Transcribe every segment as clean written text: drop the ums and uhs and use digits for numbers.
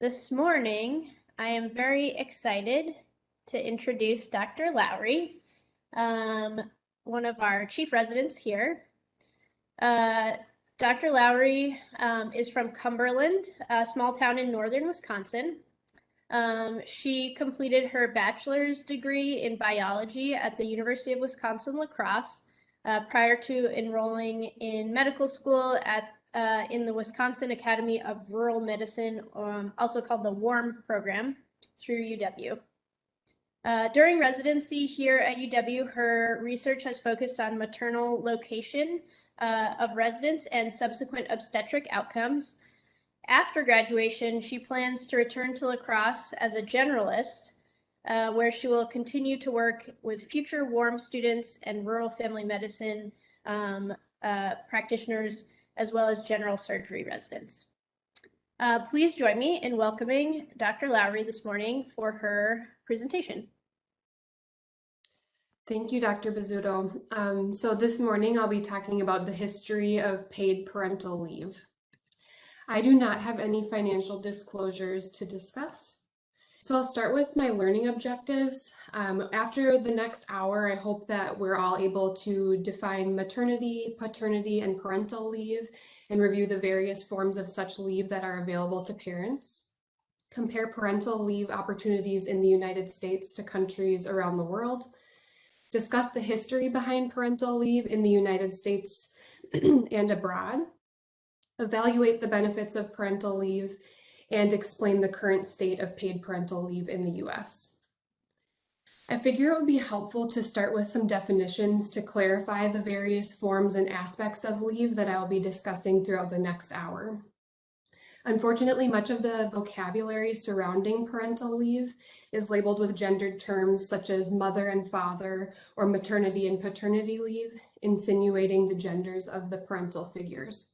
This morning, I am very excited to introduce Dr. Lowry, one of our chief residents here. Dr. Lowry is from Cumberland, a small town in northern Wisconsin. She completed her bachelor's degree in biology at the University of Wisconsin-La Crosse prior to enrolling in medical school in the Wisconsin Academy of Rural Medicine, also called the WARM program, through UW. During residency here at UW, her research has focused on maternal location of residents and subsequent obstetric outcomes. After graduation, she plans to return to La Crosse as a generalist, where she will continue to work with future WARM students and rural family medicine practitioners, as well as general surgery residents. Please join me in welcoming Dr. Lowry this morning for her presentation. Thank you, Dr. Bizzuto. So this morning I'll be talking about the history of paid parental leave. I do not have any financial disclosures to discuss. So I'll start with my learning objectives. After the next hour, I hope that we're all able to define maternity, paternity, and parental leave and review the various forms of such leave that are available to parents. Compare parental leave opportunities in the United States to countries around the world. Discuss the history behind parental leave in the United States and abroad. Evaluate the benefits of parental leave and explain the current state of paid parental leave in the US. I figure it would be helpful to start with some definitions to clarify the various forms and aspects of leave that I'll be discussing throughout the next hour. Unfortunately, much of the vocabulary surrounding parental leave is labeled with gendered terms such as mother and father or maternity and paternity leave, insinuating the genders of the parental figures.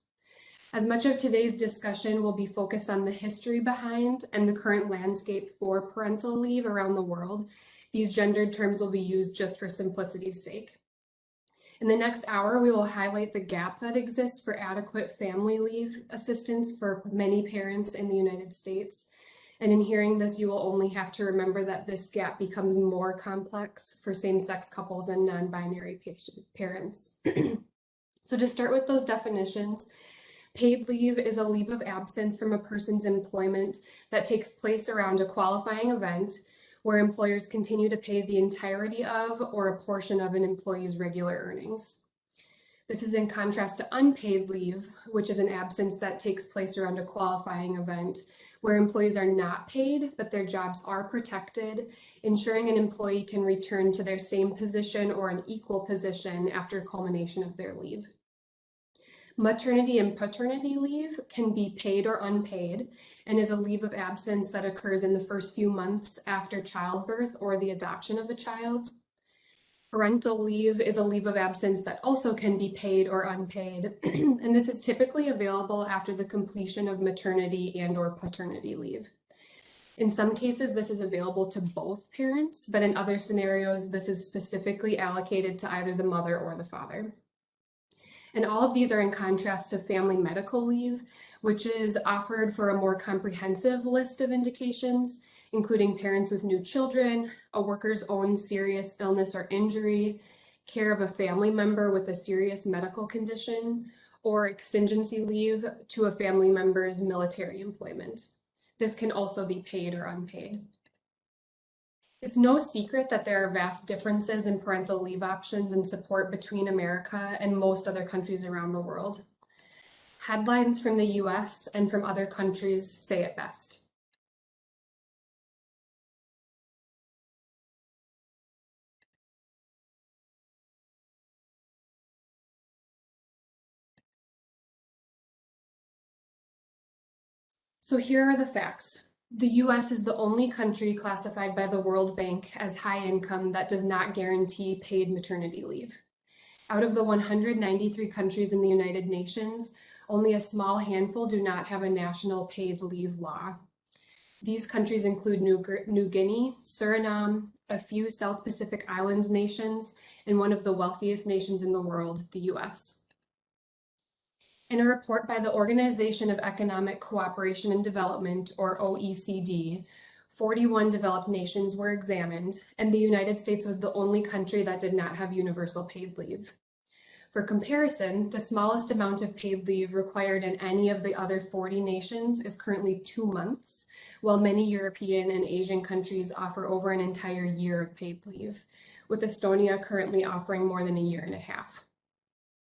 As much of today's discussion will be focused on the history behind and the current landscape for parental leave around the world, these gendered terms will be used just for simplicity's sake. In the next hour, we will highlight the gap that exists for adequate family leave assistance for many parents in the United States. And in hearing this, you will only have to remember that this gap becomes more complex for same-sex couples and non-binary parents. So to start with those definitions, paid leave is a leave of absence from a person's employment that takes place around a qualifying event where employers continue to pay the entirety of or a portion of an employee's regular earnings. This is in contrast to unpaid leave, which is an absence that takes place around a qualifying event where employees are not paid, but their jobs are protected, ensuring an employee can return to their same position or an equal position after culmination of their leave. Maternity and paternity leave can be paid or unpaid and is a leave of absence that occurs in the first few months after childbirth or the adoption of a child. Parental leave is a leave of absence that also can be paid or unpaid, and this is typically available after the completion of maternity and or paternity leave. In some cases, this is available to both parents, but in other scenarios, this is specifically allocated to either the mother or the father. And all of these are in contrast to family medical leave, which is offered for a more comprehensive list of indications, including parents with new children, a worker's own serious illness or injury, care of a family member with a serious medical condition, or extingency leave to a family member's military employment. This can also be paid or unpaid. It's no secret that there are vast differences in parental leave options and support between America and most other countries around the world. Headlines from the US and from other countries say it best. So here are the facts. The US is the only country classified by the World Bank as high income that does not guarantee paid maternity leave. Out of the 193 countries in the United Nations, only a small handful do not have a national paid leave law. These countries include New Guinea, Suriname, a few South Pacific Island nations, and one of the wealthiest nations in the world, the US. In a report by the Organization of Economic Cooperation and Development, or OECD, 41 developed nations were examined, and the United States was the only country that did not have universal paid leave. For comparison, the smallest amount of paid leave required in any of the other 40 nations is currently 2 months, while many European and Asian countries offer over an entire year of paid leave, with Estonia currently offering more than a year and a half.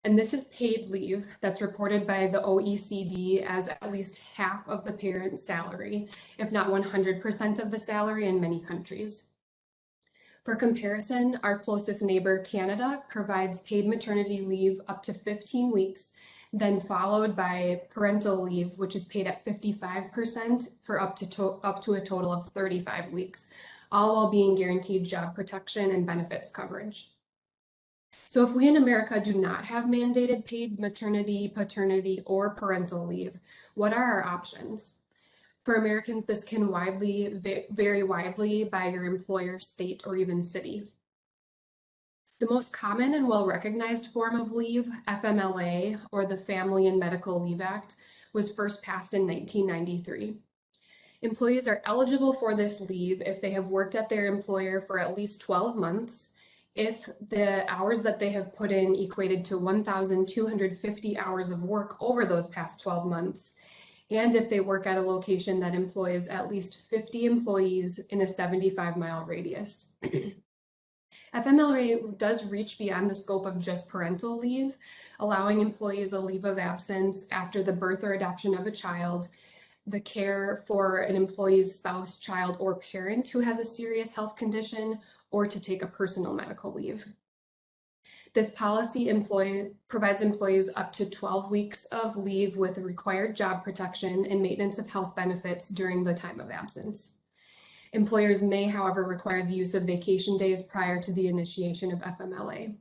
And this is paid leave that's reported by the OECD as at least half of the parent's salary, if not 100% of the salary in many countries. For comparison, our closest neighbor, Canada, provides paid maternity leave up to 15 weeks, then followed by parental leave, which is paid at 55% for up to a total of 35 weeks, all while being guaranteed job protection and benefits coverage. So if we in America do not have mandated paid maternity, paternity, or parental leave, what are our options? For Americans, this can vary widely by your employer, state, or even city. The most common and well-recognized form of leave, FMLA, or the Family and Medical Leave Act, was first passed in 1993. Employees are eligible for this leave if they have worked at their employer for at least 12 months, if the hours that they have put in equated to 1,250 hours of work over those past 12 months, and if they work at a location that employs at least 50 employees in a 75-mile radius. FMLA does reach beyond the scope of just parental leave, allowing employees a leave of absence after the birth or adoption of a child, the care for an employee's spouse, child, or parent who has a serious health condition, or to take a personal medical leave. This policy provides employees up to 12 weeks of leave with required job protection and maintenance of health benefits during the time of absence. Employers may, however, require the use of vacation days prior to the initiation of FMLA.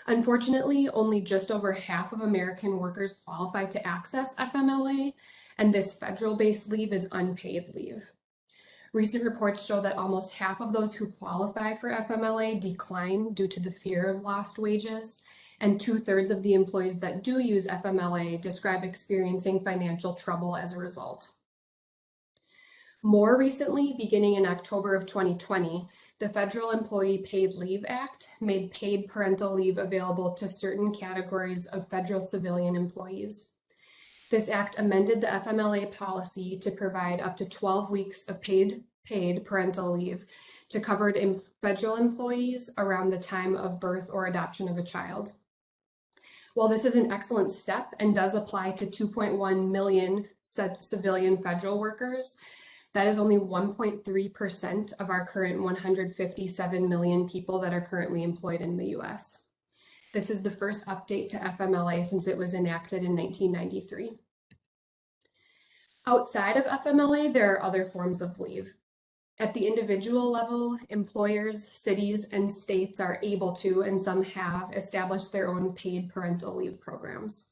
Unfortunately, only just over half of American workers qualify to access FMLA, and this federal-based leave is unpaid leave. Recent reports show that almost half of those who qualify for FMLA decline due to the fear of lost wages, and 2/3 of the employees that do use FMLA describe experiencing financial trouble as a result. More recently, beginning in October of 2020, the Federal Employee Paid Leave Act made paid parental leave available to certain categories of federal civilian employees. This act amended the FMLA policy to provide up to 12 weeks of paid parental leave to covered federal employees around the time of birth or adoption of a child. While this is an excellent step and does apply to 2.1 million civilian federal workers, that is only 1.3% of our current 157 million people that are currently employed in the US. This is the first update to FMLA since it was enacted in 1993. Outside of FMLA, there are other forms of leave. At the individual level, employers, cities, and states are able to, and some have, established their own paid parental leave programs.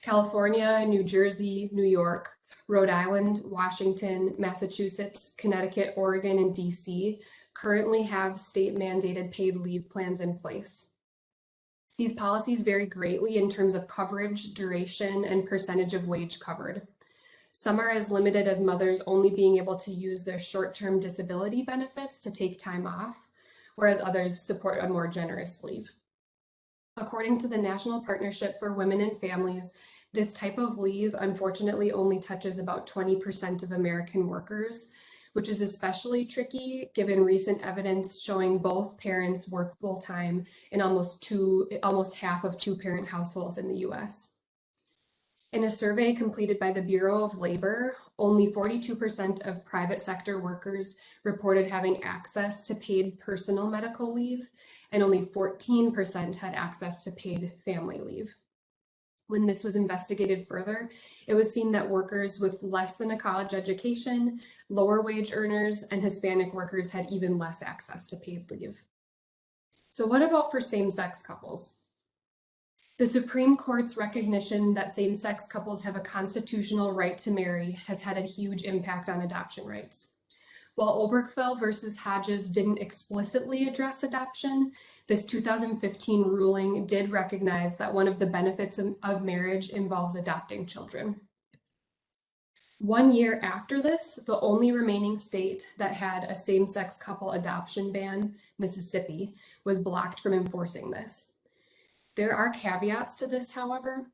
California, New Jersey, New York, Rhode Island, Washington, Massachusetts, Connecticut, Oregon, and DC currently have state-mandated paid leave plans in place. These policies vary greatly in terms of coverage, duration, and percentage of wage covered. Some are as limited as mothers only being able to use their short-term disability benefits to take time off, whereas others support a more generous leave. According to the National Partnership for Women and Families, this type of leave unfortunately only touches about 20% of American workers, which is especially tricky given recent evidence showing both parents work full-time in almost half of two-parent households in the US. In a survey completed by the Bureau of Labor, only 42% of private sector workers reported having access to paid personal medical leave, and only 14% had access to paid family leave. When this was investigated further, it was seen that workers with less than a college education, lower wage earners, and Hispanic workers had even less access to paid leave. So what about for same-sex couples? The Supreme Court's recognition that same-sex couples have a constitutional right to marry has had a huge impact on adoption rights. While Obergefell versus Hodges didn't explicitly address adoption, this 2015 ruling did recognize that one of the benefits of marriage involves adopting children. 1 year after this, the only remaining state that had a same-sex couple adoption ban, Mississippi, was blocked from enforcing this. There are caveats to this, however.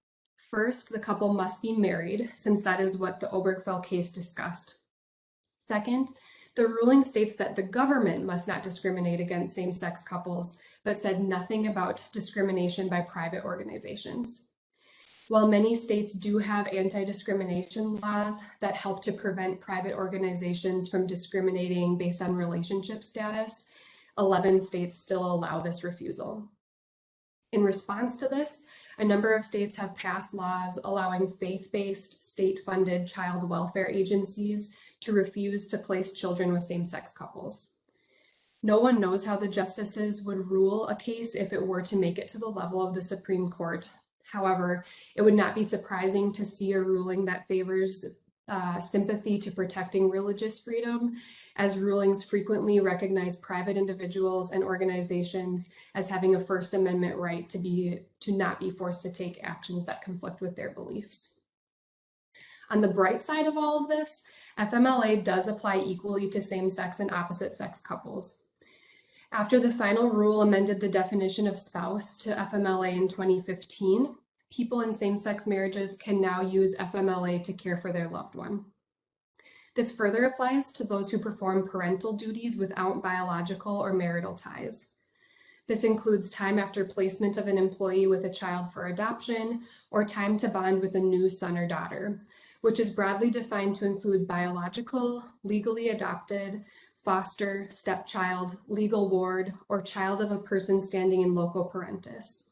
First, the couple must be married, since that is what the Obergefell case discussed. Second, the ruling states that the government must not discriminate against same-sex couples, but said nothing about discrimination by private organizations. While many states do have anti-discrimination laws that help to prevent private organizations from discriminating based on relationship status, 11 states still allow this refusal. In response to this, a number of states have passed laws allowing faith-based, state-funded child welfare agencies to refuse to place children with same-sex couples. No one knows how the justices would rule a case if it were to make it to the level of the Supreme Court. However, it would not be surprising to see a ruling that favors sympathy to protecting religious freedom, as rulings frequently recognize private individuals and organizations as having a First Amendment right to not be forced to take actions that conflict with their beliefs. On the bright side of all of this, FMLA does apply equally to same-sex and opposite-sex couples. After the final rule amended the definition of spouse to FMLA in 2015, people in same-sex marriages can now use FMLA to care for their loved one. This further applies to those who perform parental duties without biological or marital ties. This includes time after placement of an employee with a child for adoption, or time to bond with a new son or daughter, which is broadly defined to include biological, legally adopted, foster, stepchild, legal ward, or child of a person standing in loco parentis.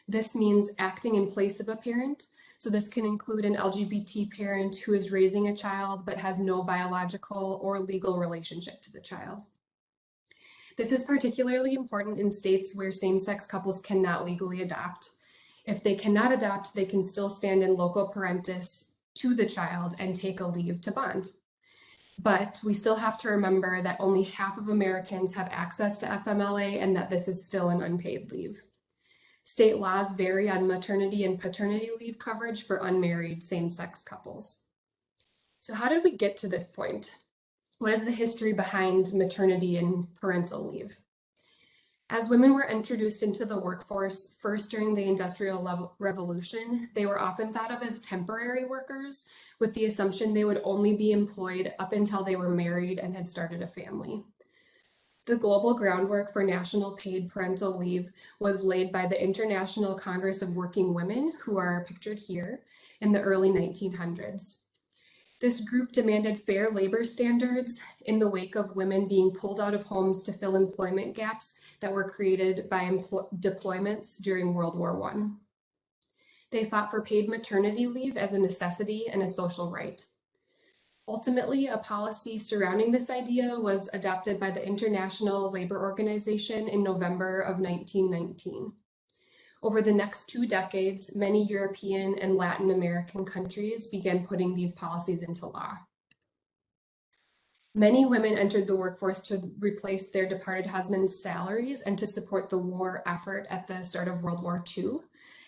This means acting in place of a parent, so this can include an LGBT parent who is raising a child but has no biological or legal relationship to the child. This is particularly important in states where same-sex couples cannot legally adopt. If they cannot adopt, they can still stand in loco parentis to the child and take a leave to bond. But we still have to remember that only half of Americans have access to FMLA and that this is still an unpaid leave. State laws vary on maternity and paternity leave coverage for unmarried same-sex couples. So how did we get to this point? What is the history behind maternity and parental leave? As women were introduced into the workforce, first during the Industrial Revolution, they were often thought of as temporary workers, with the assumption they would only be employed up until they were married and had started a family. The global groundwork for national paid parental leave was laid by the International Congress of Working Women, who are pictured here, in the early 1900s. This group demanded fair labor standards in the wake of women being pulled out of homes to fill employment gaps that were created by deployments during World War I. They fought for paid maternity leave as a necessity and a social right. Ultimately, a policy surrounding this idea was adopted by the International Labor Organization in November of 1919. Over the next 2 decades, many European and Latin American countries began putting these policies into law. Many women entered the workforce to replace their departed husbands' salaries and to support the war effort at the start of World War II.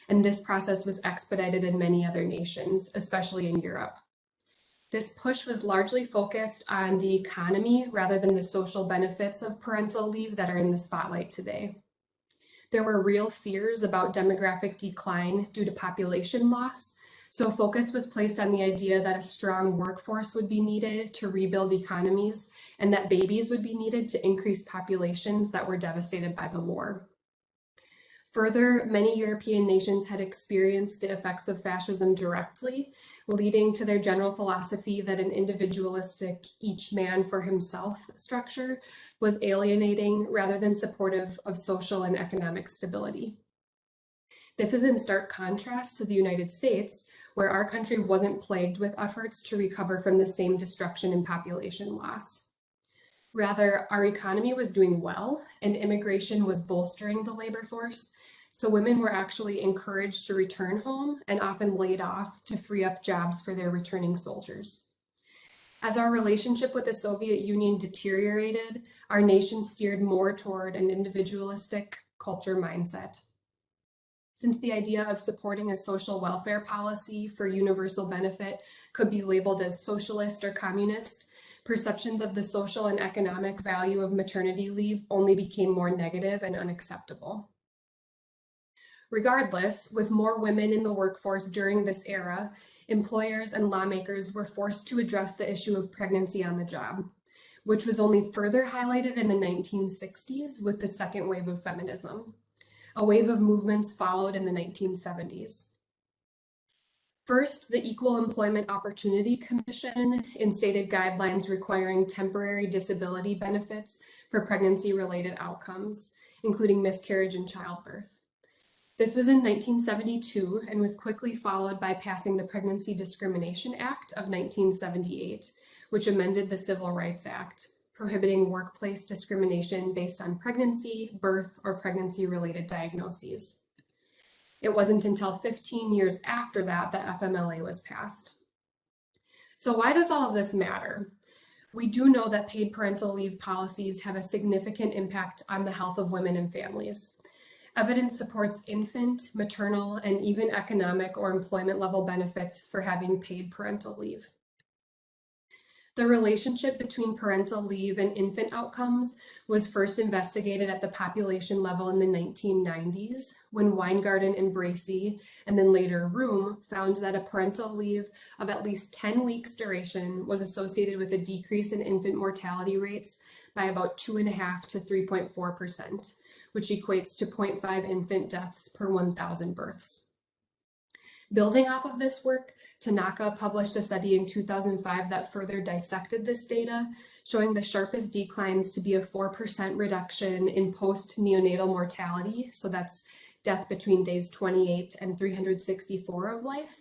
And this process was expedited in many other nations, especially in Europe. This push was largely focused on the economy rather than the social benefits of parental leave that are in the spotlight today. There were real fears about demographic decline due to population loss, so focus was placed on the idea that a strong workforce would be needed to rebuild economies and that babies would be needed to increase populations that were devastated by the war. Further, many European nations had experienced the effects of fascism directly, leading to their general philosophy that an individualistic each man for himself structure was alienating rather than supportive of social and economic stability. This is in stark contrast to the United States, where our country wasn't plagued with efforts to recover from the same destruction and population loss. Rather, our economy was doing well and immigration was bolstering the labor force, so women were actually encouraged to return home and often laid off to free up jobs for their returning soldiers. As our relationship with the Soviet Union deteriorated, our nation steered more toward an individualistic culture mindset. Since the idea of supporting a social welfare policy for universal benefit could be labeled as socialist or communist, perceptions of the social and economic value of maternity leave only became more negative and unacceptable. Regardless, with more women in the workforce during this era, employers and lawmakers were forced to address the issue of pregnancy on the job, which was only further highlighted in the 1960s with the second wave of feminism. A wave of movements followed in the 1970s. First, the Equal Employment Opportunity Commission instated guidelines requiring temporary disability benefits for pregnancy-related outcomes, including miscarriage and childbirth. This was in 1972 and was quickly followed by passing the Pregnancy Discrimination Act of 1978, which amended the Civil Rights Act, prohibiting workplace discrimination based on pregnancy, birth, or pregnancy-related diagnoses. It wasn't until 15 years after that that FMLA was passed. So why does all of this matter? We do know that paid parental leave policies have a significant impact on the health of women and families. Evidence supports infant, maternal, and even economic or employment level benefits for having paid parental leave. The relationship between parental leave and infant outcomes was first investigated at the population level in the 1990s, when Weingarten and Bracey, and then later Room, found that a parental leave of at least 10 weeks duration was associated with a decrease in infant mortality rates by about 2.5 to 3.4%, which equates to 0.5 infant deaths per 1,000 births. Building off of this work, Tanaka published a study in 2005 that further dissected this data, showing the sharpest declines to be a 4% reduction in post-neonatal mortality, so that's death between days 28 and 364 of life,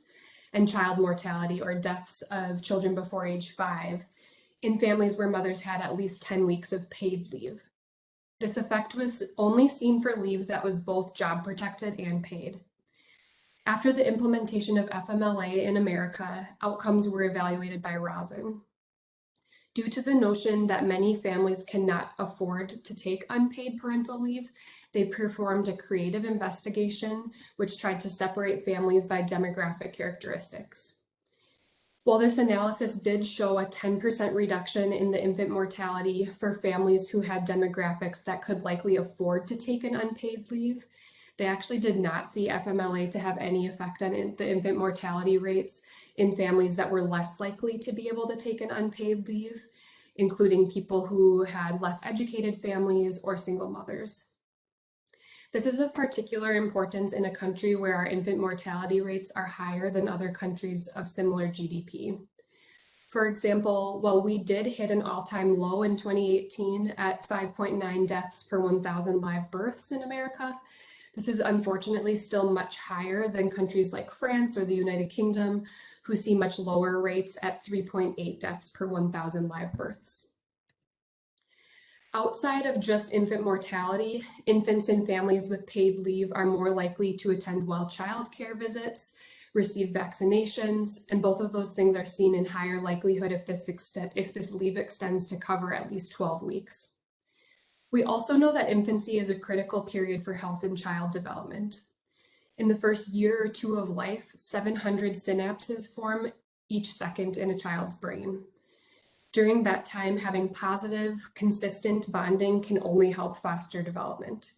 and child mortality, or deaths of children before age 5, in families where mothers had at least 10 weeks of paid leave. This effect was only seen for leave that was both job protected and paid. After the implementation of FMLA in America, outcomes were evaluated by Rosen. Due to the notion that many families cannot afford to take unpaid parental leave, they performed a creative investigation which tried to separate families by demographic characteristics. While this analysis did show a 10% reduction in the infant mortality for families who had demographics that could likely afford to take an unpaid leave, they actually did not see FMLA to have any effect on the infant mortality rates in families that were less likely to be able to take an unpaid leave, including people who had less educated families or single mothers. This is of particular importance in a country where our infant mortality rates are higher than other countries of similar GDP. For example, while we did hit an all-time low in 2018 at 5.9 deaths per 1,000 live births in America, this is unfortunately still much higher than countries like France or the United Kingdom, who see much lower rates at 3.8 deaths per 1,000 live births. Outside of just infant mortality, infants and families with paid leave are more likely to attend well child care visits, receive vaccinations, and both of those things are seen in higher likelihood if this leave extends to cover at least 12 weeks. We also know that infancy is a critical period for health and child development. In the first year or two of life, 700 synapses form each second in a child's brain. During that time, having positive, consistent bonding can only help foster development.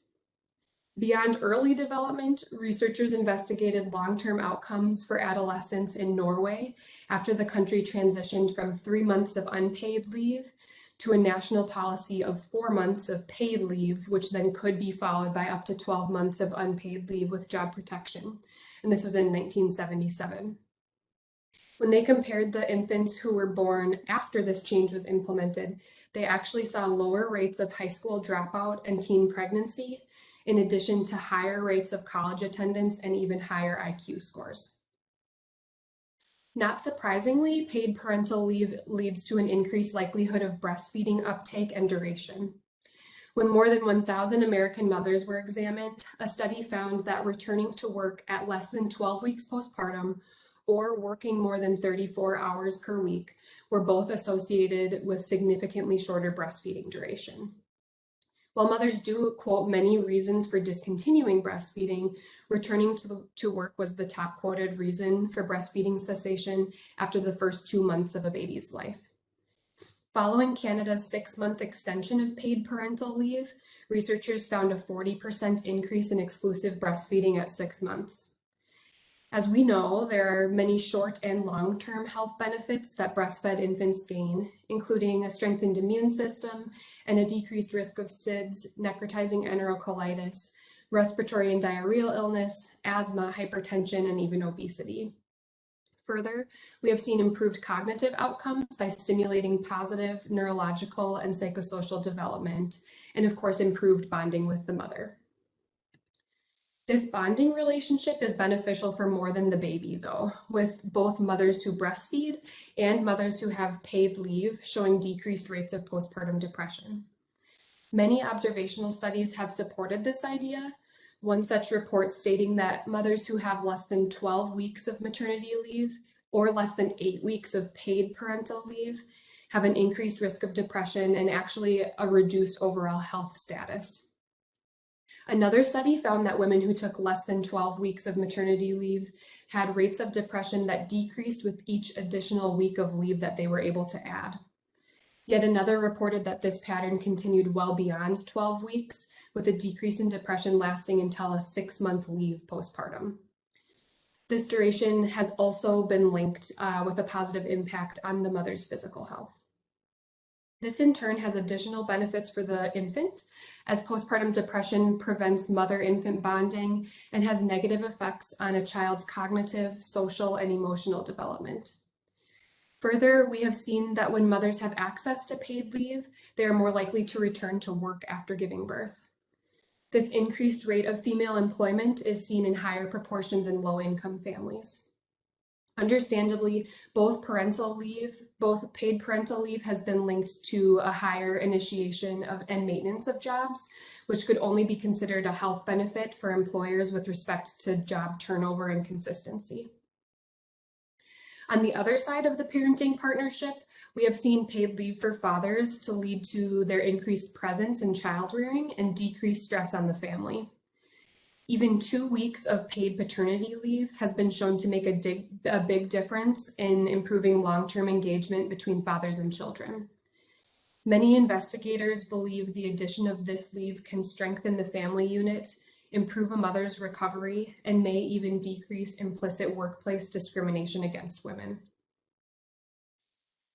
Beyond early development, researchers investigated long-term outcomes for adolescents in Norway after the country transitioned from 3 months of unpaid leave to a national policy of 4 months of paid leave, which then could be followed by up to 12 months of unpaid leave with job protection. And this was in 1977. When they compared the infants who were born after this change was implemented, they actually saw lower rates of high school dropout and teen pregnancy, in addition to higher rates of college attendance and even higher IQ scores. Not surprisingly, paid parental leave leads to an increased likelihood of breastfeeding uptake and duration. When more than 1,000 American mothers were examined, a study found that returning to work at less than 12 weeks postpartum or working more than 34 hours per week were both associated with significantly shorter breastfeeding duration. While mothers do quote many reasons for discontinuing breastfeeding, returning to work was the top quoted reason for breastfeeding cessation after the first 2 months of a baby's life. Following Canada's 6-month extension of paid parental leave, researchers found a 40% increase in exclusive breastfeeding at 6 months. As we know, there are many short and long-term health benefits that breastfed infants gain, including a strengthened immune system and a decreased risk of SIDS, necrotizing enterocolitis, respiratory and diarrheal illness, asthma, hypertension, and even obesity. Further, we have seen improved cognitive outcomes by stimulating positive neurological and psychosocial development, and of course, improved bonding with the mother. This bonding relationship is beneficial for more than the baby, though, with both mothers who breastfeed and mothers who have paid leave showing decreased rates of postpartum depression. Many observational studies have supported this idea. One such report stating that mothers who have less than 12 weeks of maternity leave or less than 8 weeks of paid parental leave have an increased risk of depression and actually a reduced overall health status. Another study found that women who took less than 12 weeks of maternity leave had rates of depression that decreased with each additional week of leave that they were able to add. Yet another reported that this pattern continued well beyond 12 weeks, with a decrease in depression lasting until a 6-month leave postpartum. This duration has also been linked with a positive impact on the mother's physical health. This in turn has additional benefits for the infant, as postpartum depression prevents mother-infant bonding and has negative effects on a child's cognitive, social, and emotional development. Further, we have seen that when mothers have access to paid leave, they are more likely to return to work after giving birth. This increased rate of female employment is seen in higher proportions in low-income families. Understandably, both paid parental leave has been linked to a higher initiation of and maintenance of jobs, which could only be considered a health benefit for employers with respect to job turnover and consistency. On the other side of the parenting partnership, we have seen paid leave for fathers to lead to their increased presence in child rearing and decreased stress on the family. Even 2 weeks of paid paternity leave has been shown to make a big difference in improving long-term engagement between fathers and children. Many investigators believe the addition of this leave can strengthen the family unit, improve a mother's recovery, and may even decrease implicit workplace discrimination against women.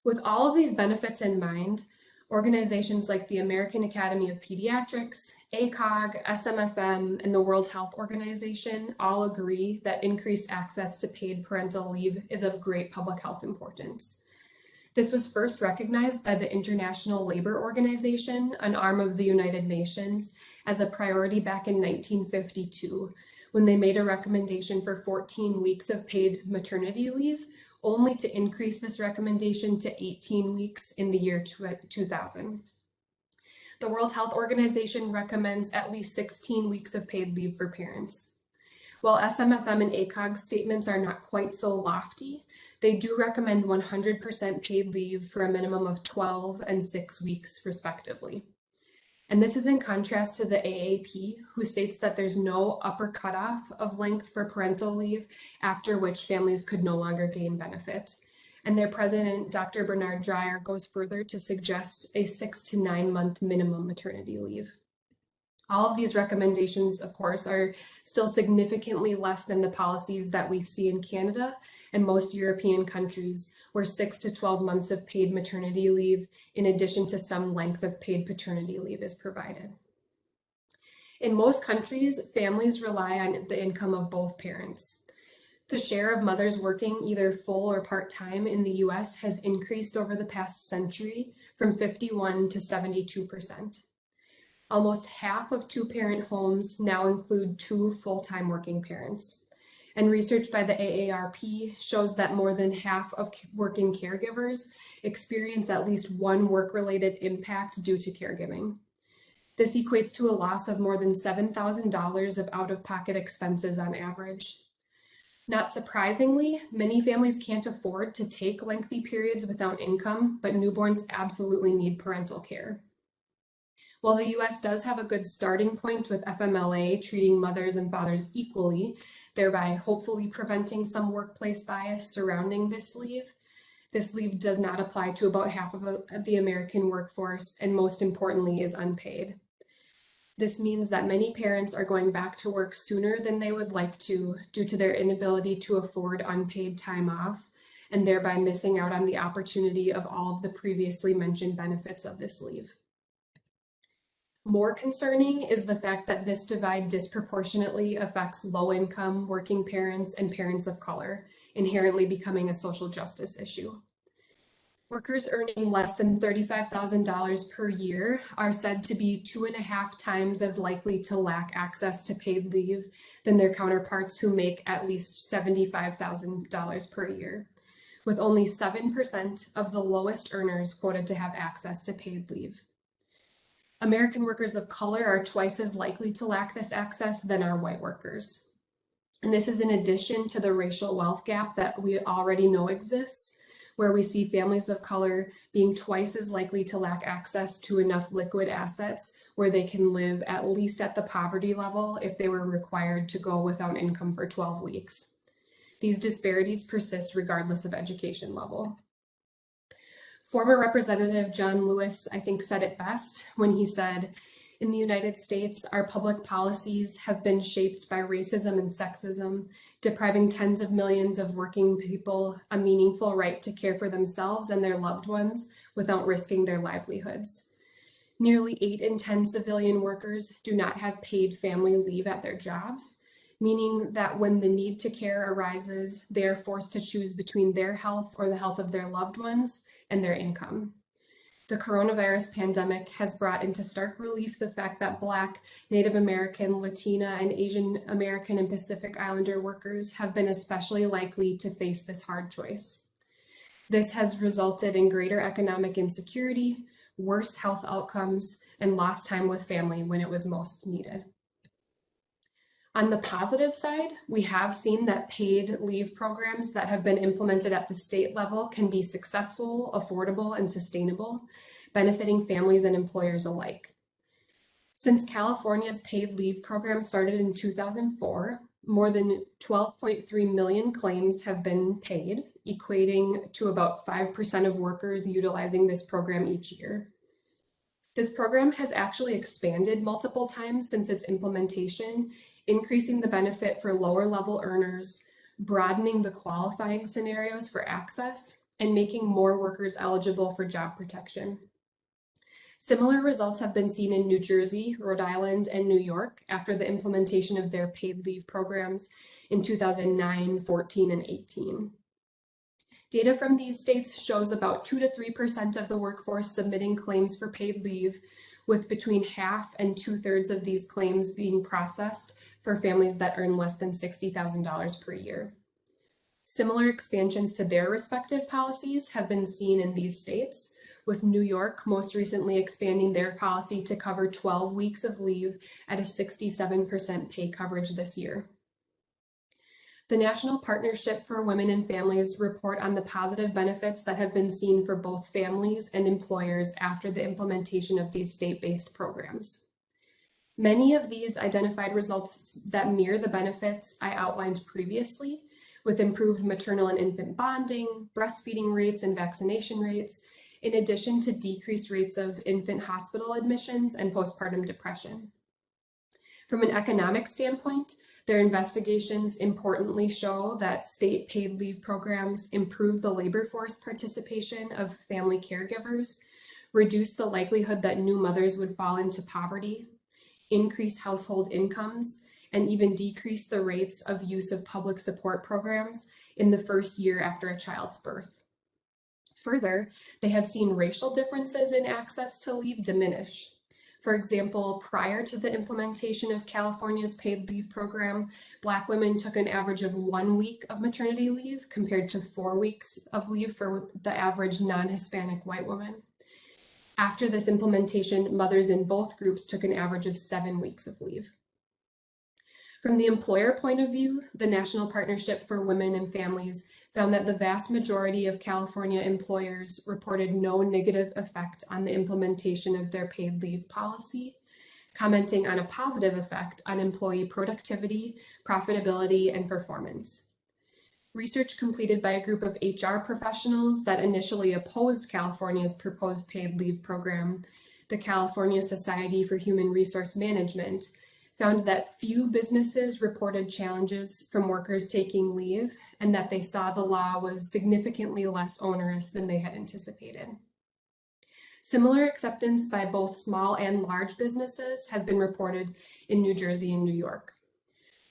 With all of these benefits in mind, organizations like the American Academy of Pediatrics, ACOG, SMFM, and the World Health Organization all agree that increased access to paid parental leave is of great public health importance. This was first recognized by the International Labor Organization, an arm of the United Nations, as a priority back in 1952, when they made a recommendation for 14 weeks of paid maternity leave, only to increase this recommendation to 18 weeks in the year 2000. The World Health Organization recommends at least 16 weeks of paid leave for parents. While SMFM and ACOG statements are not quite so lofty, they do recommend 100% paid leave for a minimum of 12 and 6 weeks, respectively. And this is in contrast to the AAP, who states that there's no upper cutoff of length for parental leave after which families could no longer gain benefit. And their president, Dr. Bernard Dreyer, goes further to suggest a 6 to 9 month minimum maternity leave. All of these recommendations, of course, are still significantly less than the policies that we see in Canada and most European countries, where 6 to 12 months of paid maternity leave, in addition to some length of paid paternity leave, is provided. In most countries, families rely on the income of both parents. The share of mothers working either full or part-time in the US has increased over the past century from 51 to 72%. Almost half of two-parent homes now include 2 full-time working parents. And research by the AARP shows that more than half of working caregivers experience at least one work-related impact due to caregiving. This equates to a loss of more than $7,000 of out-of-pocket expenses on average. Not surprisingly, many families can't afford to take lengthy periods without income, but newborns absolutely need parental care. While the US does have a good starting point with FMLA treating mothers and fathers equally, thereby hopefully preventing some workplace bias surrounding this leave does not apply to about half of the American workforce, and most importantly is unpaid. This means that many parents are going back to work sooner than they would like to due to their inability to afford unpaid time off, and thereby missing out on the opportunity of all of the previously mentioned benefits of this leave. More concerning is the fact that this divide disproportionately affects low-income working parents and parents of color, inherently becoming a social justice issue. Workers earning less than $35,000 per year are said to be 2.5 times as likely to lack access to paid leave than their counterparts who make at least $75,000 per year, with only 7% of the lowest earners quoted to have access to paid leave. American workers of color are twice as likely to lack this access than are white workers. And this is in addition to the racial wealth gap that we already know exists, where we see families of color being twice as likely to lack access to enough liquid assets where they can live at least at the poverty level if they were required to go without income for 12 weeks. These disparities persist regardless of education level. Former Representative John Lewis, I think, said it best when he said, "In the United States, our public policies have been shaped by racism and sexism, depriving tens of millions of working people a meaningful right to care for themselves and their loved ones without risking their livelihoods. Nearly 8 in 10 civilian workers do not have paid family leave at their jobs, meaning that when the need to care arises, they are forced to choose between their health or the health of their loved ones and their income. The coronavirus pandemic has brought into stark relief the fact that Black, Native American, Latina, and Asian American and Pacific Islander workers have been especially likely to face this hard choice. This has resulted in greater economic insecurity, worse health outcomes, and lost time with family when it was most needed." On the positive side, we have seen that paid leave programs that have been implemented at the state level can be successful, affordable, and sustainable, benefiting families and employers alike. Since California's paid leave program started in 2004, more than 12.3 million claims have been paid, equating to about 5% of workers utilizing this program each year. This program has actually expanded multiple times since its implementation, increasing the benefit for lower level earners, broadening the qualifying scenarios for access, and making more workers eligible for job protection. Similar results have been seen in New Jersey, Rhode Island, and New York after the implementation of their paid leave programs in 2009, 14, and 18. Data from these states shows about 2 to 3% of the workforce submitting claims for paid leave, with between half and 2/3 of these claims being processed for families that earn less than $60,000 per year. Similar expansions to their respective policies have been seen in these states, with New York most recently expanding their policy to cover 12 weeks of leave at a 67% pay coverage this year. The National Partnership for Women and Families report on the positive benefits that have been seen for both families and employers after the implementation of these state-based programs. Many of these identified results that mirror the benefits I outlined previously, with improved maternal and infant bonding, breastfeeding rates, and vaccination rates, in addition to decreased rates of infant hospital admissions and postpartum depression. From an economic standpoint, their investigations importantly show that state paid leave programs improve the labor force participation of family caregivers, reduce the likelihood that new mothers would fall into poverty, increase household incomes, and even decrease the rates of use of public support programs in the first year after a child's birth. Further, they have seen racial differences in access to leave diminish. For example, prior to the implementation of California's paid leave program, Black women took an average of 1 week of maternity leave compared to 4 weeks of leave for the average non-Hispanic white woman. After this implementation, mothers in both groups took an average of 7 weeks of leave. From the employer point of view, the National Partnership for Women and Families found that the vast majority of California employers reported no negative effect on the implementation of their paid leave policy, commenting on a positive effect on employee productivity, profitability, and performance. Research completed by a group of HR professionals that initially opposed California's proposed paid leave program, the California Society for Human Resource Management, found that few businesses reported challenges from workers taking leave and that they saw the law was significantly less onerous than they had anticipated. Similar acceptance by both small and large businesses has been reported in New Jersey and New York.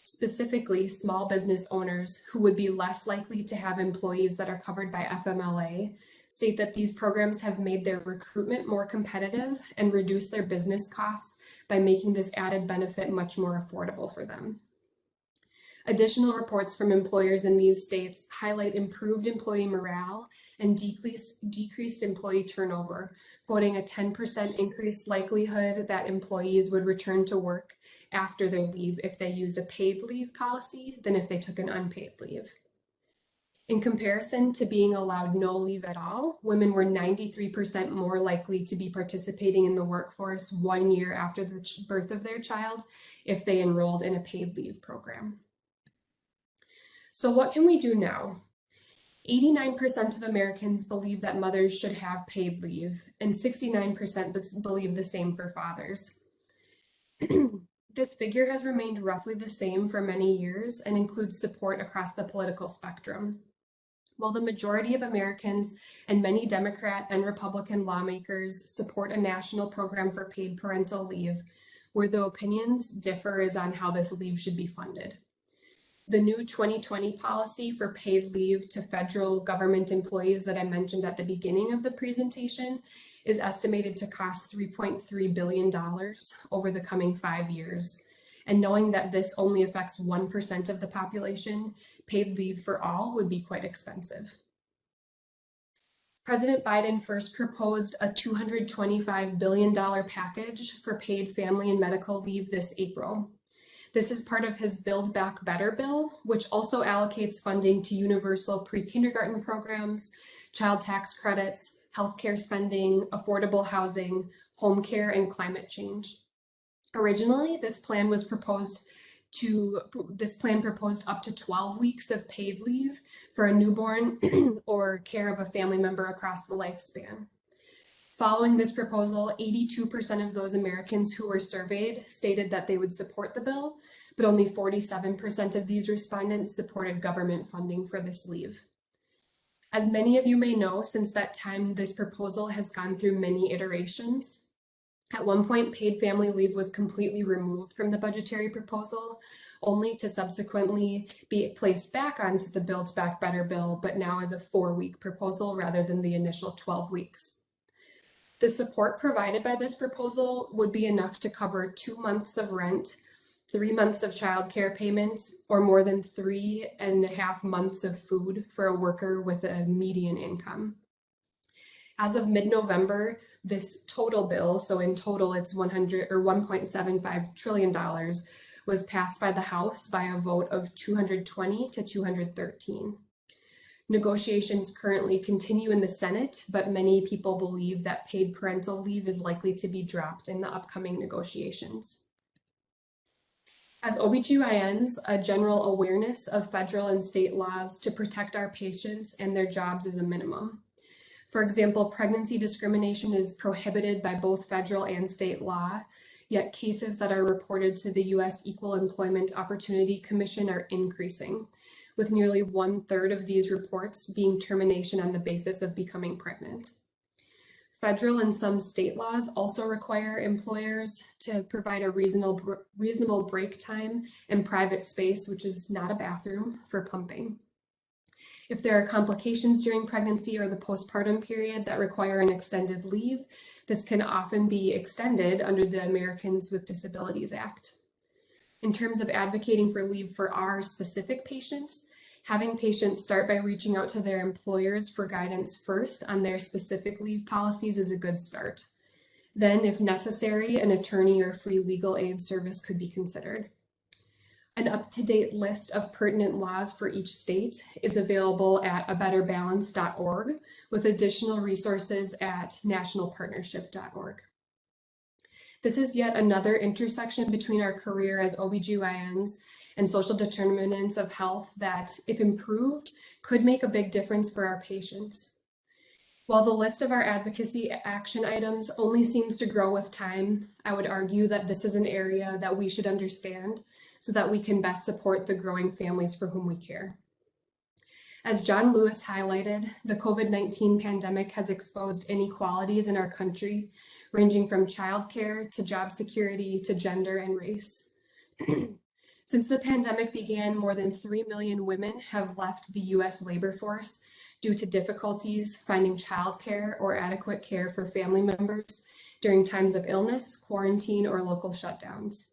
Specifically, small business owners who would be less likely to have employees that are covered by FMLA state that these programs have made their recruitment more competitive and reduced their business costs by making this added benefit much more affordable for them. Additional reports from employers in these states highlight improved employee morale and decreased employee turnover, quoting a 10% increased likelihood that employees would return to work after their leave if they used a paid leave policy than if they took an unpaid leave. In comparison to being allowed no leave at all, women were 93% more likely to be participating in the workforce 1 year after the birth of their child if they enrolled in a paid leave program. So what can we do now? 89% of Americans believe that mothers should have paid leave, and 69% believe the same for fathers. This figure has remained roughly the same for many years and includes support across the political spectrum. While the majority of Americans and many Democrat and Republican lawmakers support a national program for paid parental leave, where the opinions differ is on how this leave should be funded. The new 2020 policy for paid leave to federal government employees that I mentioned at the beginning of the presentation is estimated to cost $3.3 billion over the coming 5 years. And knowing that this only affects 1% of the population, paid leave for all would be quite expensive. President Biden first proposed a $225 billion package for paid family and medical leave this April. This is part of his Build Back Better bill, which also allocates funding to universal pre-kindergarten programs, child tax credits, healthcare spending, affordable housing, home care, and climate change. Originally, this plan proposed up to 12 weeks of paid leave for a newborn or care of a family member across the lifespan. Following this proposal, 82% of those Americans who were surveyed stated that they would support the bill, but only 47% of these respondents supported government funding for this leave. As many of you may know, since that time, this proposal has gone through many iterations. At one point, paid family leave was completely removed from the budgetary proposal, only to subsequently be placed back onto the Build Back Better bill, but now as a 4-week proposal rather than the initial 12 weeks. The support provided by this proposal would be enough to cover 2 months of rent, 3 months of childcare payments, or more than 3.5 months of food for a worker with a median income. As of mid-November, this total bill, so in total it's $1.75 trillion, was passed by the House by a vote of 220 to 213. Negotiations currently continue in the Senate, but many people believe that paid parental leave is likely to be dropped in the upcoming negotiations. As OBGYNs, a general awareness of federal and state laws to protect our patients and their jobs is a minimum. For example, pregnancy discrimination is prohibited by both federal and state law, yet cases that are reported to the U.S. Equal Employment Opportunity Commission are increasing, with nearly 1/3 of these reports being termination on the basis of becoming pregnant. Federal and some state laws also require employers to provide a reasonable break time and private space, which is not a bathroom, for pumping. If there are complications during pregnancy or the postpartum period that require an extended leave, this can often be extended under the Americans with Disabilities Act. In terms of advocating for leave for our specific patients, having patients start by reaching out to their employers for guidance first on their specific leave policies is a good start. Then, if necessary, an attorney or free legal aid service could be considered. An up-to-date list of pertinent laws for each state is available at abetterbalance.org, with additional resources at nationalpartnership.org. This is yet another intersection between our career as OBGYNs and social determinants of health that, if improved, could make a big difference for our patients. While the list of our advocacy action items only seems to grow with time, I would argue that this is an area that we should understand so that we can best support the growing families for whom we care. As John Lewis highlighted, the COVID-19 pandemic has exposed inequalities in our country, ranging from childcare to job security to gender and race. Since the pandemic began, more than 3 million women have left the US labor force due to difficulties finding childcare or adequate care for family members during times of illness, quarantine, or local shutdowns.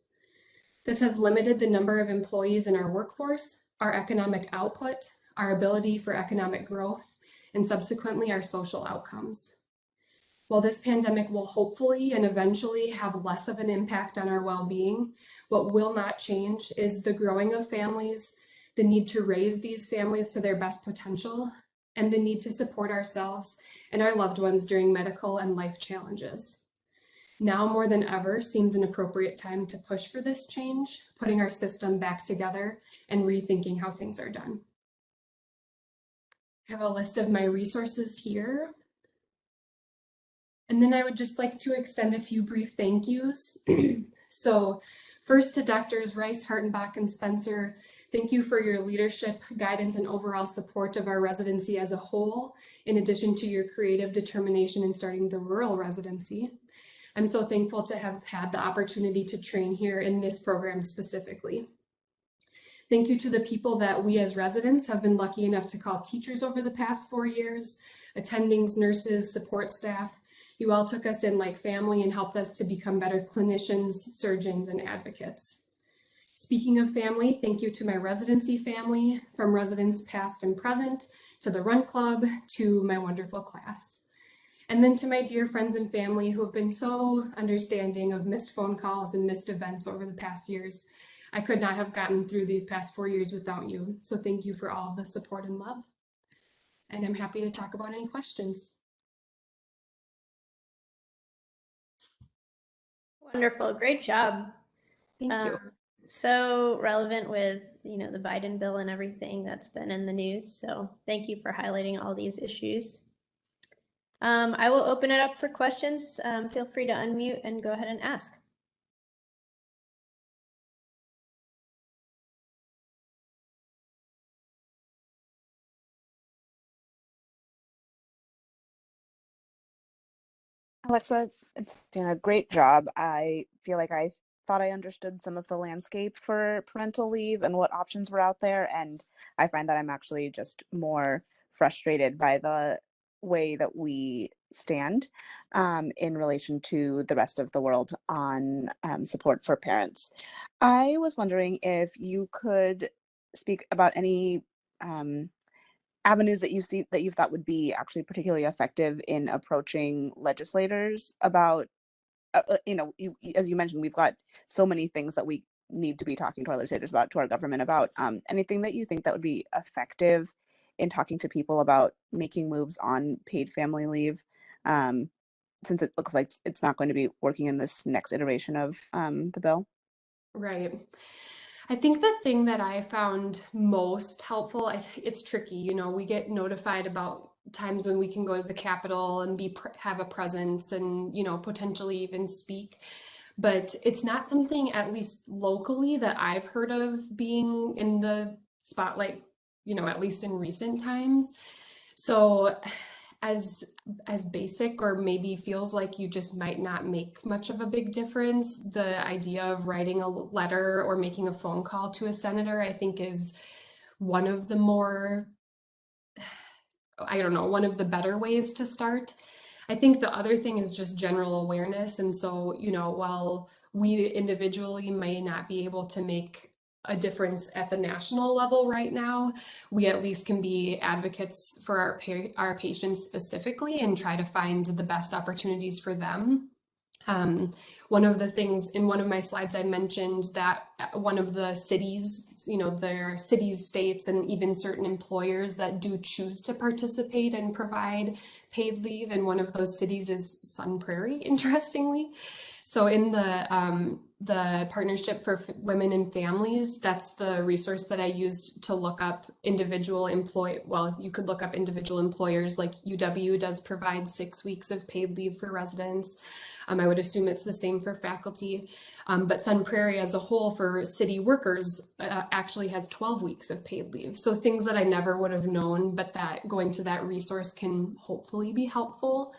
This has limited the number of employees in our workforce, our economic output, our ability for economic growth, and subsequently our social outcomes. While this pandemic will hopefully and eventually have less of an impact on our well-being, what will not change is the growing of families, the need to raise these families to their best potential, and the need to support ourselves and our loved ones during medical and life challenges. Now more than ever seems an appropriate time to push for this change, putting our system back together and rethinking how things are done. I have a list of my resources here. And then I would just like to extend a few brief thank yous. So first to Doctors Rice, Hartenbach, and Spencer, thank you for your leadership, guidance, and overall support of our residency as a whole, in addition to your creative determination in starting the rural residency. I'm so thankful to have had the opportunity to train here in this program specifically. Thank you to the people that we as residents have been lucky enough to call teachers over the past 4 years, attendings, nurses, support staff. You all took us in like family and helped us to become better clinicians, surgeons, and advocates. Speaking of family, thank you to my residency family, from residents past and present, to the Run Club, to my wonderful class. And then to my dear friends and family who have been so understanding of missed phone calls and missed events over the past years. I could not have gotten through these past 4 years without you. So thank you for all of the support and love. And I'm happy to talk about any questions. Wonderful, great job. Thank you. So relevant with, the Biden bill and everything that's been in the news. So thank you for highlighting all these issues. I will open it up for questions. Feel free to unmute and go ahead and ask. Alexa, it's been a great job. I feel like I thought I understood some of the landscape for parental leave and what options were out there, and I find that I'm actually just more frustrated by the way that we stand in relation to the rest of the world on support for parents. I was wondering if you could speak about any avenues that you see that you thought would be actually particularly effective in approaching legislators about, as you mentioned, we've got so many things that we need to be talking to our legislators about, to our government about. Anything that you think that would be effective in talking to people about making moves on paid family leave, since it looks like it's not going to be working in this next iteration of the bill? Right. I think the thing that I found most helpful, it's tricky, we get notified about times when we can go to the Capitol and have a presence and, potentially even speak. But it's not something, at least locally, that I've heard of being in the spotlight, at least in recent times. So as basic, or maybe feels like you just might not make much of a big difference, the idea of writing a letter or making a phone call to a senator, I think, is one of the more, one of the better ways to start. I think the other thing is just general awareness. And so, while we individually may not be able to make a difference at the national level right now, we at least can be advocates for our patients specifically and try to find the best opportunities for them. One of the things in one of my slides, I mentioned that one of the cities, there are cities, states, and even certain employers that do choose to participate and provide paid leave. And one of those cities is Sun Prairie, interestingly. So in the Partnership for Women and Families, that's the resource that I used to look up individual you could look up individual employers, like UW does provide 6 weeks of paid leave for residents. I would assume it's the same for faculty, but Sun Prairie as a whole for city workers actually has 12 weeks of paid leave. So things that I never would have known, but that going to that resource can hopefully be helpful.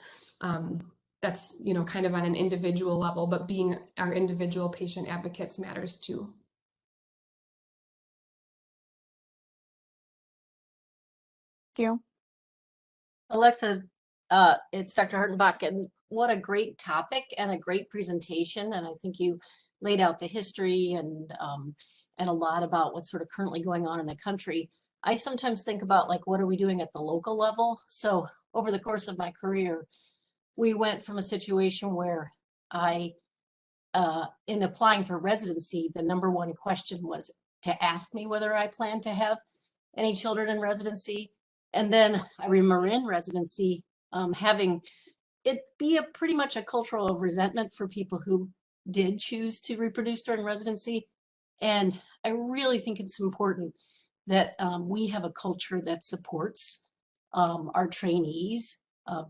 That's, kind of on an individual level, but being our individual patient advocates matters too. Thank you. Alexa, it's Dr. Hartenbach, and what a great topic and a great presentation. And I think you laid out the history and a lot about what's sort of currently going on in the country. I sometimes think about, like, what are we doing at the local level? So over the course of my career, we went from a situation where in applying for residency, the number one question was to ask me whether I planned to have any children in residency. And then I remember in residency, having it be pretty much a cultural of resentment for people who did choose to reproduce during residency. And I really think it's important that we have a culture that supports our trainees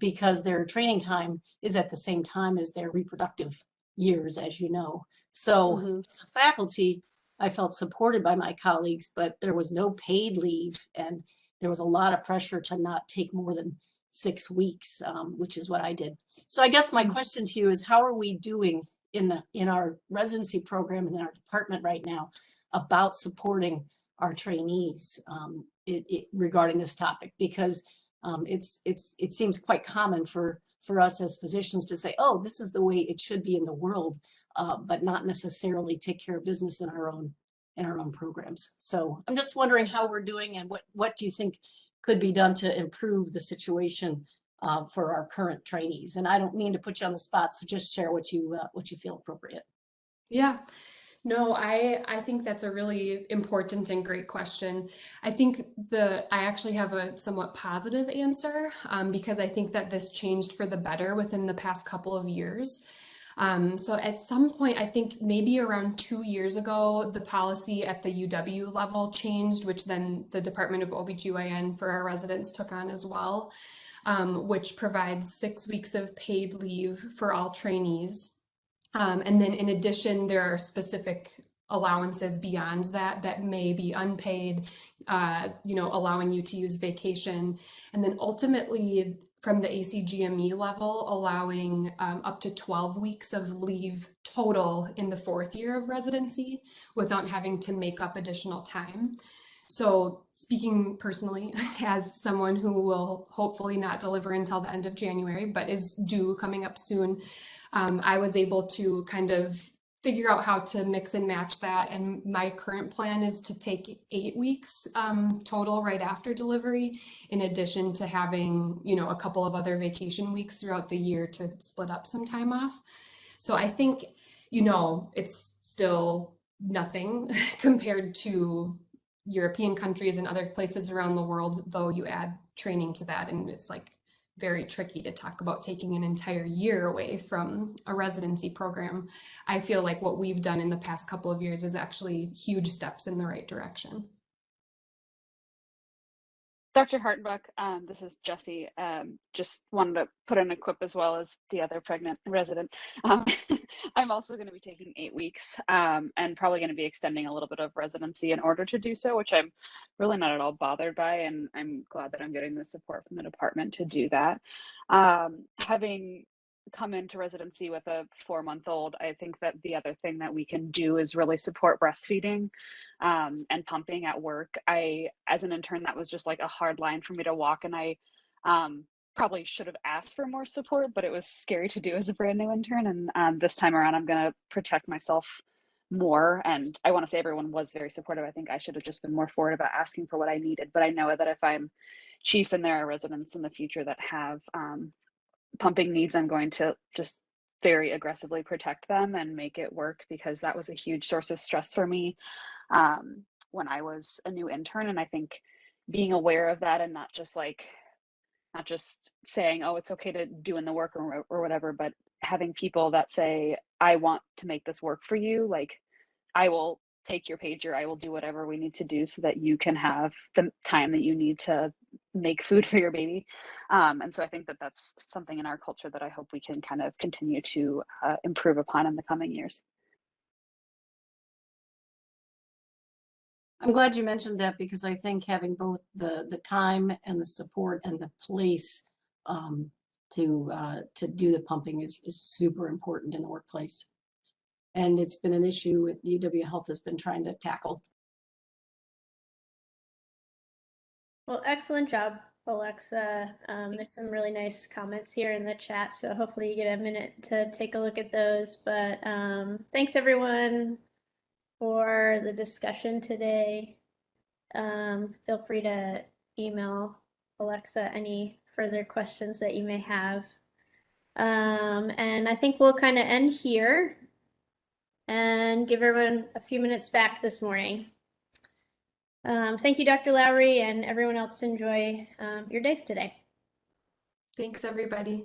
because their training time is at the same time as their reproductive years, as you know. So as a faculty, I felt supported by my colleagues, but there was no paid leave, and there was a lot of pressure to not take more than 6 weeks, which is what I did. So I guess my question to you is, how are we doing in our residency program and in our department right now about supporting our trainees regarding this topic? Because it seems quite common for us as physicians to say, oh, this is the way it should be in the world, but not necessarily take care of business in our own programs. So I'm just wondering how we're doing, and what do you think could be done to improve the situation for our current trainees? And I don't mean to put you on the spot, so just share what you feel appropriate. Yeah. No, I think that's a really important and great question. I think I actually have a somewhat positive answer because I think that this changed for the better within the past couple of years. So at some point, I think maybe around 2 years ago, the policy at the UW level changed, which then the Department of OBGYN for our residents took on as well, which provides 6 weeks of paid leave for all trainees. And then in addition, there are specific allowances beyond that may be unpaid, allowing you to use vacation. And then ultimately from the ACGME level, allowing up to 12 weeks of leave total in the 4th year of residency without having to make up additional time. So speaking personally as someone who will hopefully not deliver until the end of January, but is due coming up soon, I was able to kind of figure out how to mix and match that. And my current plan is to take 8 weeks total right after delivery, in addition to having, a couple of other vacation weeks throughout the year to split up some time off. So I think, it's still nothing compared to European countries and other places around the world, though you add training to that, and it's like very tricky to talk about taking an entire year away from a residency program. I feel like what we've done in the past couple of years is actually huge steps in the right direction. Dr. Hartenbach, this is Jessie. Just wanted to put in a quip as well as the other pregnant resident. I'm also going to be taking 8 weeks and probably going to be extending a little bit of residency in order to do so, which I'm really not at all bothered by. And I'm glad that I'm getting the support from the department to do that. Having come into residency with a 4-month-old, I think that the other thing that we can do is really support breastfeeding and pumping at work. As an intern, that was just like a hard line for me to walk, and I probably should have asked for more support, but it was scary to do as a brand new intern. And this time around, I'm going to protect myself more. And I want to say everyone was very supportive. I think I should have just been more forward about asking for what I needed. But I know that if I'm chief and there are residents in the future that have pumping needs, I'm going to just very aggressively protect them and make it work, because that was a huge source of stress for me when I was a new intern. And I think being aware of that and not just saying, oh, it's okay to do in the work or whatever, but having people that say, I want to make this work for you. Like, I will take your pager, I will do whatever we need to do so that you can have the time that you need to make food for your baby. And so I think that that's something in our culture that I hope we can kind of continue to improve upon in the coming years. I'm glad you mentioned that, because I think having both the time and the support and the place to do the pumping is super important in the workplace. And it's been an issue that UW Health has been trying to tackle. Well, excellent job, Alexa. There's some really nice comments here in the chat, so hopefully you get a minute to take a look at those. But thanks everyone for the discussion today. Feel free to email Alexa any further questions that you may have. And I think we'll kind of end here and give everyone a few minutes back this morning. Thank you, Dr. Lowry, and everyone else. Enjoy your days today. Thanks, everybody.